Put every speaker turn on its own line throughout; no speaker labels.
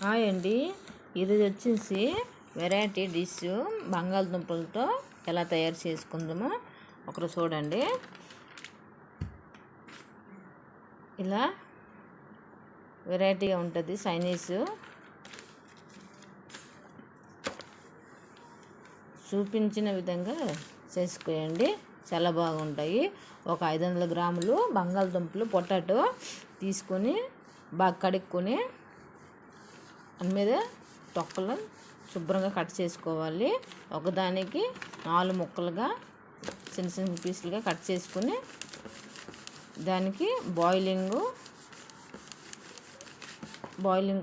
Hi అండి. ఈరోజు వచ్చేసి వెరైటీ డిష్ బంగాళదుంపలతో ఎలా తయారు చేసుకుందామో ఒకరు చూడండి. ఇలా వెరైటీగా ఉంటుంది. చైనీస్ చూపించిన విధంగా చేసుకోండి, చాలా బాగుంటాయి. ఒక 500 గ్రాములు బంగాళదుంపలు పొటాటో తీసుకొని బాగా కడుక్కొని దాని మీద తొక్కలు శుభ్రంగా కట్ చేసుకోవాలి. ఒకదానికి 4 ముక్కలుగా చిన్న చిన్న పీసులుగా కట్ చేసుకుని దానికి బాయిలింగ్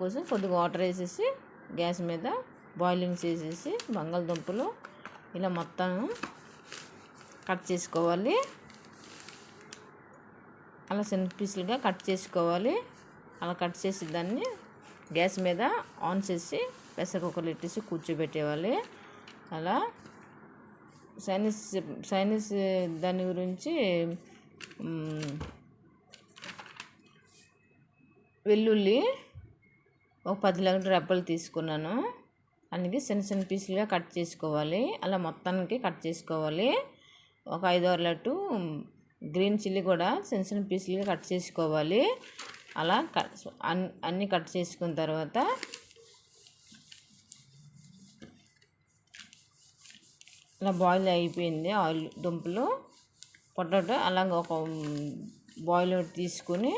కోసం కొద్దిగా వాటర్ వేసేసి గ్యాస్ మీద బాయిలింగ్ చేసేసి బంగాళదుంపలు ఇలా మొత్తం కట్ చేసుకోవాలి. అలా చిన్న పీసులుగా కట్ చేసుకోవాలి. అలా కట్ చేసి దాన్ని గ్యాస్ మీద ఆన్ చేసి ప్రెషర్ కుక్కర్లో పెట్టేసి కూర్చోబెట్టేవాలి. అలా చైనీస్ దాని గురించి వెల్లుల్లి ఒక 10 రెబ్బలు తీసుకున్నాను. అందుకే చిన్న చిన్న పీసులుగా కట్ చేసుకోవాలి. అలా మొత్తానికి కట్ చేసుకోవాలి. ఒక 5-6 గ్రీన్ చిల్లీ కూడా చిన్న చిన్న పీసులుగా కట్ చేసుకోవాలి. అలా అన్నీ కట్ చేసుకున్న తర్వాత అలా బాయిల్ అయిపోయింది ఆయిల్ దుంపలు పొటాటో. అలాగే ఒక బాయిల్ తీసుకుని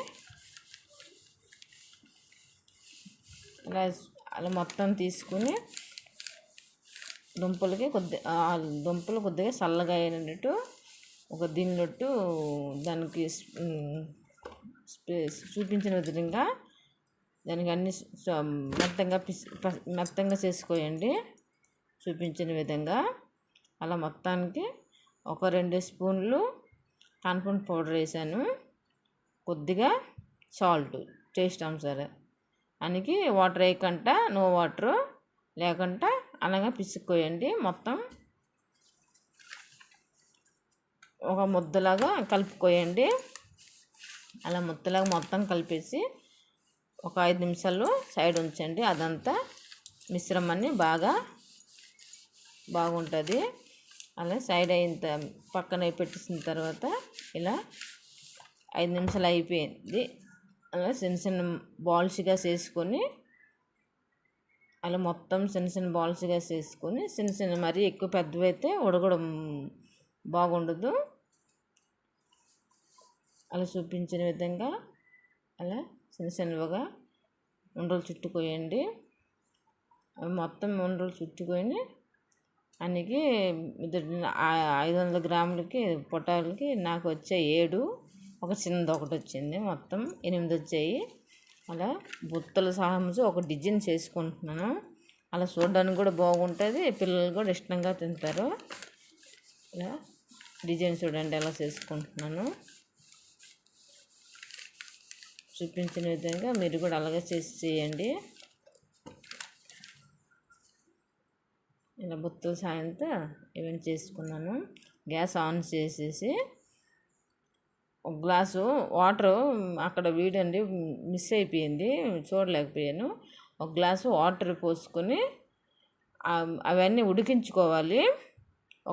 అలా మొత్తం తీసుకుని దుంపలు కొద్దిగా చల్లగా అయినట్టు ఒక దీన్నట్టు దానికి చూపించిన విధంగా దానికి అన్ని మెత్తంగా చేసుకోండి చూపించిన విధంగా. అలా మొత్తానికి ఒక 2 స్పూన్లు కార్న్ఫ్లోర్ పౌడర్ వేసాను. కొద్దిగా సాల్ట్ టేస్ట్ అనుసారం. దానికి వాటర్ వేయకుండా నో వాటర్ లేకుండా అలాగే పిసుక్కోయండి. మొత్తం ఒక ముద్దలాగా కలుపుకోయండి. అలా ముద్దలాగా మొత్తం కలిపేసి ఒక 5 నిమిషాలు సైడ్ ఉంచండి. అదంతా మిశ్రమాన్ని బాగుంటుంది. అలా సైడ్ పక్కన పెట్టేసిన తర్వాత ఇలా 5 నిమిషాలు అయిపోయింది. అలా చిన్న చిన్న బాల్స్గా చేసుకొని అలా మొత్తం చిన్న చిన్న బాల్స్గా చేసుకొని చిన్న మరీ ఎక్కువ పెద్దవైతే ఉడకడం బాగుండదు. అలా చూపించిన విధంగా అలా చిన్నగా ఉండలు చుట్టుకోయండి. మొత్తం ఉండలు చుట్టుకొని అన్నికి 500 గ్రాములకి పొటాలకి నాకు వచ్చే 7, ఒక చిన్నది ఒకటి వచ్చింది, మొత్తం 8 వచ్చాయి. అలా బుత్తల సహాయంతో ఒక డిజైన్ చేసుకుంటున్నాను. అలా చూడడానికి కూడా బాగుంటుంది, పిల్లలు కూడా ఇష్టంగా తింటారు. ఇలా డిజైన్ చూడండి ఎలా చేసుకుంటున్నాను. చూపించిన విధంగా మీరు కూడా అలాగే చేయండి. ఇలా బుత్తల సాయంతో ఇవన్నీ చేసుకున్నాను. గ్యాస్ ఆన్ చేసేసి ఒక గ్లాసు వాటరు అక్కడ వీడండి మిస్ అయిపోయింది, చూడలేకపోయాను. ఒక గ్లాసు వాటర్ పోసుకొని అవన్నీ ఉడికించుకోవాలి.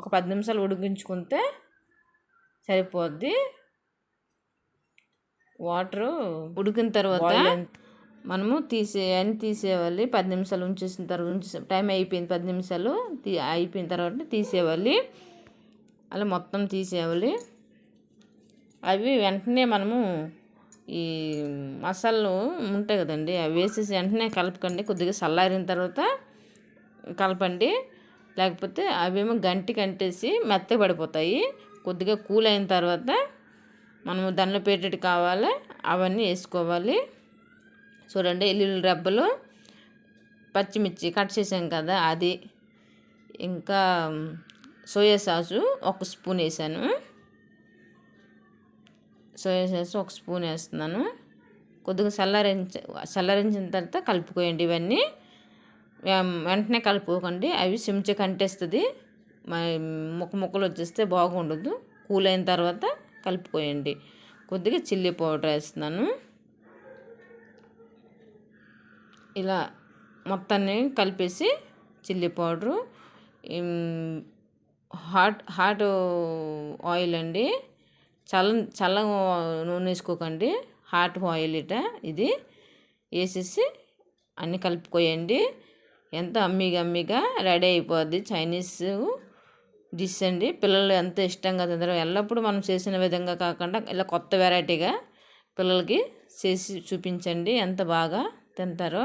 ఒక 10 నిమిషాలు ఉడికించుకుంటే సరిపోద్ది. వాటరు ఉడికిన తర్వాత మనము తీసేయాలి. 10 నిమిషాలు ఉంచేసిన తర్వాత టైం అయిపోయింది, 10 నిమిషాలు అయిపోయిన తర్వాత తీసేయాలి. అలా మొత్తం తీసేయాలి. అవి వెంటనే మనము ఈ మసాలాలు ఉంటాయి కదండి, అవి వేసేసి వెంటనే కలపకండి. కొద్దిగా చల్లారిన తర్వాత కలపండి, లేకపోతే అవేమో గంటి కంటేసి మెత్తగా పడిపోతాయి. కొద్దిగా కూల్ అయిన తర్వాత మనము దానిలో పెట్టేటి కావాలి అవన్నీ వేసుకోవాలి. చూడండి, ఎల్లుల్లి రెబ్బలు, పచ్చిమిర్చి కట్ చేసాం కదా అది, ఇంకా సోయా సాసు 1 స్పూన్ వేసాను. సోయా సాసు 1 స్పూన్ వేస్తున్నాను. కొద్దిగా చల్లారించిన తర్వాత కలుపుకోండి. ఇవన్నీ వెంటనే కలుపుకోకండి, అవి చెంచా కంటేస్తుంది, ముక్కలు వచ్చేస్తే బాగుండదు. కూల్ అయిన తర్వాత కలుపుకోండి. కొద్దిగా చిల్లీ పౌడర్ వేస్తున్నాను. ఇలా మొత్తాన్ని కలిపేసి చిల్లీ పౌడరు, హాట్ ఆయిల్ అండి, చల్ల నూనె వేసుకోకండి, హాట్ ఆయిల్ ఇది వేసేసి అన్నీ కలుపుకోయండి. ఎంత అమ్మిగా రెడీ అయిపోద్ది చైనీస్ డిష్ అండి. పిల్లలు ఎంత ఇష్టంగా తింటారో. ఎల్లప్పుడూ మనం చేసిన విధంగా కాకుండా ఇలా కొత్త వెరైటీగా పిల్లలకి చేసి చూపించండి, ఎంత బాగా తింటారో.